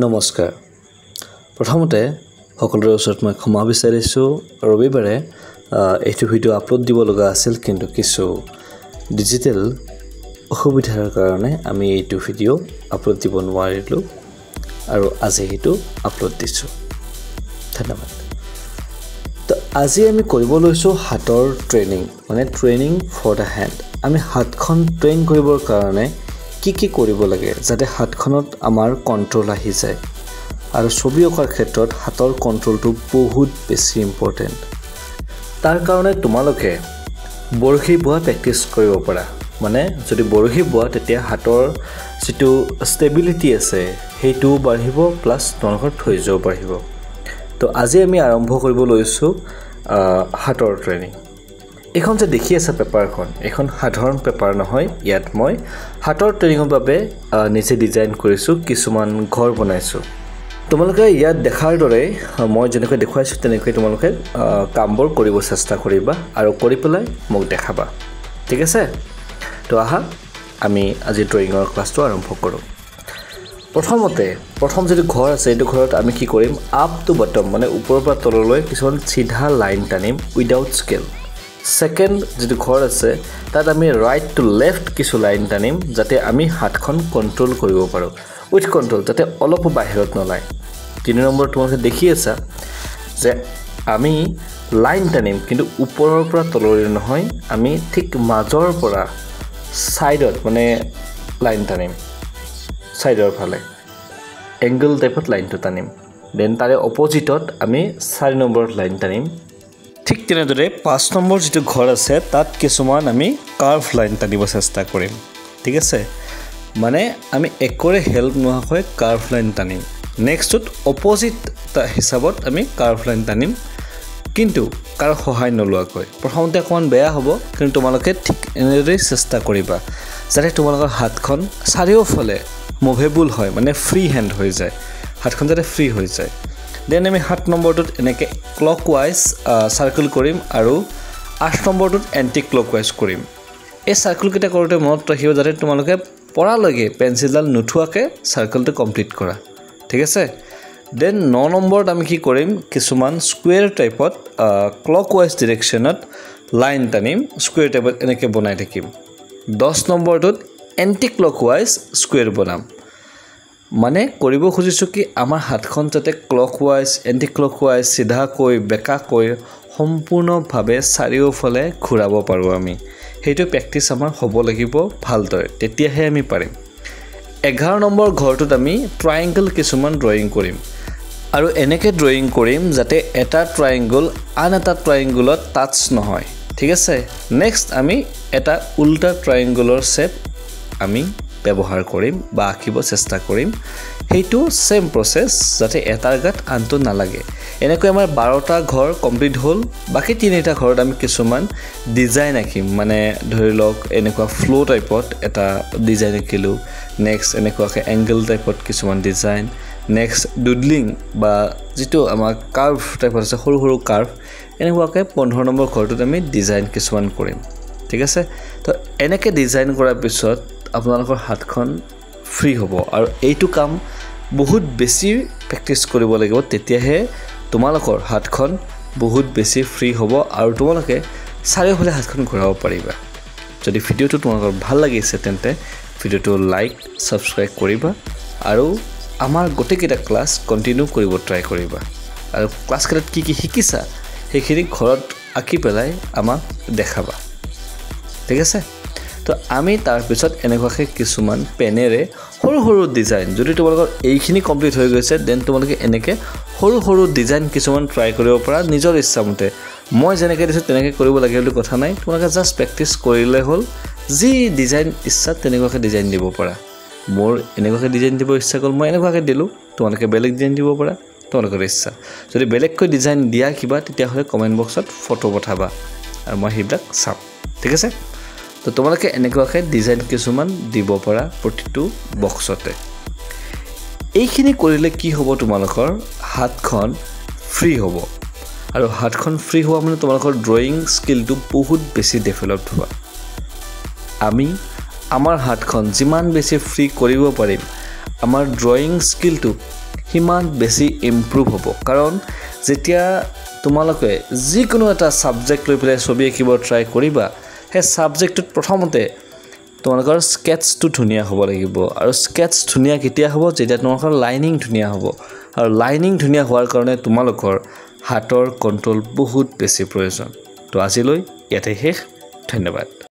নমস্কাৰ প্ৰথমতে সকলোৰে ওচৰত মই ক্ষমা বিচাৰিছো ৰবিবাৰে এইটো ভিডিও আপলোড দিব লগা আছিল কিন্তু কিছু ডিজিটেল অসুবিধাৰ কাৰণে আমি এইটো ভিডিও আপলোড দিব নোৱাৰিলো আৰু আজি এইটো আপলোড দিছো ধন্যবাদ তো আজি আমি কৰিব লৈছো হাতৰ ট্ৰেইনিং মানে ট্ৰেইনিং ফৰ দা হেণ্ড আমি হাতখন ট্ৰেইন কৰিবৰ কাৰণে কি কৰিব লাগে যাতে হাতখনত আমাৰ কন্ট্ৰোল আহি যায় আৰু ছবি অঁকাৰ ক্ষেত্ৰত হাতৰ কন্ট্ৰোলটো বহুত বেছি ইম্পৰ্টেন্ট তাৰ কাৰণে তোমালোকে বৰশী বোৱা প্ৰেক্টিস কৰিব পাৰা মানে যদি বৰশী বোৱা তেতিয়া হাতৰ যেটো ষ্টেবিলিটি আছে হেতু বাঢ়িব প্লাস তোমালোকৰ ধৈৰ্য বাঢ়িব তো আজি আমি আৰম্ভ কৰিব লৈছো হাতৰ ট্ৰেইনিং এখন যে দেখি আছে পেপাৰখন এখন সাধাৰণ পেপাৰ নহয় ইয়াত মই হাতৰ ট্ৰেইনিংৰ বাবে নিজে ডিজাইন কৰিছো কিছুমান ঘৰ বনাইছো তোমালোকে ইয়াত দেখাৰ দৰে মই যেনেকৈ দেখুৱাইছো তেনেকৈ তোমালোকে কামবোৰ কৰিব চেষ্টা কৰিবা আৰু কৰি পেলাই মোক দেখাবা ঠিক আছে তো আহা আমি আজি ড্ৰয়িংৰ ক্লাছটো আৰম্ভ কৰো প্ৰথম যেটো ঘৰ আছে এইটো ঘৰত আমি কি কৰিম আপ টু বটম মানে ওপৰৰ পৰা তললৈ কিছুমান সিধা লাইন টানিম উইদাউট স্কেল সেকেন্ড যেটো ঘৰ আছে তাত আমি ৰাইট টু লেফট কিছু লাইন টানিম যাতে আমি হাতখন কন্ট্ৰোল কৰিব পাৰো উইথ কন্ট্ৰোল যাতে অলপ বাহিৰত নলায় 3 নম্বৰ তোমালোকে দেখি আছা যে আমি লাইন টানিম কিন্তু ওপৰৰ পৰা তললৈ নহয় আমি ঠিক মাজৰ পৰা সাইডত মানে লাইন টানিম সাইডৰ ফালে এংগল টাইপত লাইনটো টানিম দেন তাৰে অপজিটত আমি 4 নম্বৰ লাইন টানিম ঠিক তেনেদৰে 5 নম্বৰ যেটো ঘৰ আছে তাত কিছুমান আমি কাৰ্ভ লাইন টানিব চেষ্টা কৰিম ঠিক আছে মানে আমি একৰে হেল্প নোহোৱাকৈ কাৰ্ভ লাইন টানিম নেক্সটত অপজিট হিচাপত আমি কাৰ্ভ লাইন টানিম কিন্তু কাৰ সহায় নলোৱাকৈ প্ৰথমতে অকমান বেয়া হ'ব কিন্তু তোমালোকে ঠিক এনেদৰে চেষ্টা কৰিবা যাতে তোমালোকৰ হাতখন চাৰিওফালে মুভেবল হয় মানে ফ্ৰী হেণ্ড হৈ যায় হাতখন যাতে ফ্ৰী হৈ যায় দেন আমি 7 নম্বৰটোত এনেকে ক্লকৱাইজ সাৰ্কেল কৰিম আৰু 8 নম্বৰটোত এন্টি ক্লকৱাইজ কৰিম এই সাৰ্কেল কিটা কৰোতে মনত ৰাখিব যাতে তোমালোকে পৰালৈকে পেন্সিলডাল নুঠুৱাকে সাৰ্কেলটো কমপ্লিট কৰা ঠিক আছে দেন 9 নম্বৰত আমি কি কৰিম কিছুমান স্কয়াৰ টাইপত ক্লকৱাইজ ডাইৰেকচনত লাইন টানিম স্কয়াৰ টাইপত এনেকে বনাই থাকিম 10 নম্বৰটোত এন্টি ক্লকৱাইজ স্কয়াৰ বনাম মানে কৰিব খুজিছো কি আমাৰ হাতখন যাতে ক্লকৱাইজ এন্টি ক্লকৱাইজ সিধা কৈ বেকা কৈ সম্পূৰ্ণভাৱে চাৰিওফালে ঘূৰাব পাৰো আমি হেতু প্ৰেক্টিস আমাৰ হ'ব লাগিব ভালদৰে তেতিয়াহে আমি পাৰিম 11 নম্বৰ ঘৰটোত আমি ট্ৰায়াঙ্গল কিছুমান ড্ৰয়িং কৰিম আৰু এনেকে ড্ৰয়িং কৰিম যাতে এটা ট্ৰায়াঙ্গল আন এটা ট্ৰায়াঙ্গলত টাচ নহয় ঠিক আছে নেক্সট আমি এটা উল্টা ট্ৰায়াঙ্গলৰ শেপ আমি ব্যৱহাৰ কৰিম বা আঁকিব চেষ্টা কৰিম হেতু সেম প্ৰসেস যাতে এটাৰ গাত আনটো নালাগে এনেকৈ আমাৰ 12টা ঘৰ কমপ্লিট হ'ল বাকি 3টা ঘৰত আমি কিছুমান ডিজাইন আঁকিম মানে ধৰি লওক এনেকুৱা ফ্লো টাইপত এটা ডিজাইন আঁকিলো নেক্সট এনেকুৱাকে এংগল টাইপত কিছুমান ডিজাইন নেক্সট ডুডলিং বা যেটো আমাৰ কাৰ্ভ টাইপত আছে সৰু সৰু কাৰ্ভ এনেকুৱাকে 15 নম্বৰ ঘৰটোত আমি ডিজাইন কিছুমান কৰিম ঠিক আছে তো এনেকে ডিজাইন কৰাৰ পিছত আপোনালোকৰ হাতখন ফ্ৰী হ'ব আৰু এইটো কাম বহুত বেছি প্ৰেক্টিস কৰিব লাগিব তেতিয়াহে তোমালোকৰ হাতখন বহুত বেছি ফ্ৰী হ'ব আৰু তোমালোকে চাৰিওফালে হাতখন ঘূৰাব পাৰিবা যদি ভিডিওটো তোমালোকৰ ভাল লাগিছে তেন্তে ভিডিওটো লাইক সাবস্ক্ৰাইব কৰিবা আৰু আমাৰ গোটেইকেইটা ক্লাছ কন্টিনিউ কৰিব ট্ৰাই কৰিবা আৰু ক্লাছ কেইটাত কি শিকিছা সেইখিনি ঘৰত আঁকি পেলাই আমাক দেখাবা ঠিক আছে তো আমি তাৰ পিছত এনেকুৱাকে কিছুমান পেনেৰে সৰু সৰু ডিজাইন যদি তোমালোকৰ এইখিনি কমপ্লিট হৈ গৈছে দেন তোমালোকে এনেকে সৰু সৰু ডিজাইন কিছুমান ট্ৰাই কৰিব পাৰা নিজৰ ইচ্ছামতে মই যেনেকৈ দিছো তেনেকৈ কৰিব লাগে বুলি কথা নাই তোমালোকে জাস্ট প্ৰেক্টিস কৰিলে হ'ল যি ডিজাইন ইচ্ছা তেনেকুৱাকে ডিজাইন দিব পাৰা মোৰ এনেকুৱাকে ডিজাইন দিব ইচ্ছা গল মই এনেকুৱাকে দিলো তোমালোকে বেলেগ ডিজাইন দিব পাৰা তোমালোকৰ ইচ্ছা যদি বেলেগকৈ ডিজাইন দিয়া কিবা তেতিয়া হলে কমেন্ট বক্সত ফটো পঠাবা আৰু মই হিবিলাক চাম ঠিক আছে তো তোমালোকে এনেকুৱাকে ডিজাইন কিছুমান দিব পাৰা প্ৰতিটো বক্সতে এইখিনি কৰিলে কি হ'ব তোমালোকৰ হাতখন ফ্ৰী হ'ব আৰু হাতখন ফ্ৰী হোৱা মানে তোমালোকৰ ড্ৰয়িং স্কিলটো বহুত বেছি ডেভেলপ হ'ব আমি আমাৰ হাতখন যিমান বেছি ফ্ৰী কৰিব পাৰিম আমাৰ ড্ৰয়িং স্কিলটো সিমান বেছি ইম্প্ৰুভ হ'ব কাৰণ যেতিয়া তোমালোকে যিকোনো এটা ছাবজেক্ট লৈ পেলাই ছবি আঁকিব ট্ৰাই কৰিবা সেই ছাবজেক্টটোত প্ৰথমতে তোমালোকৰ স্কেটছটো ধুনীয়া হ'ব লাগিব আৰু স্কেটছ ধুনীয়া কেতিয়া হ'ব যেতিয়া তোমালোকৰ লাইনিং ধুনীয়া হ'ব আৰু লাইনিং ধুনীয়া হোৱাৰ কাৰণে তোমালোকৰ হাতৰ কণ্ট্ৰল বহুত বেছি প্ৰয়োজন তো আজিলৈ ইয়াতে শেষ ধন্যবাদ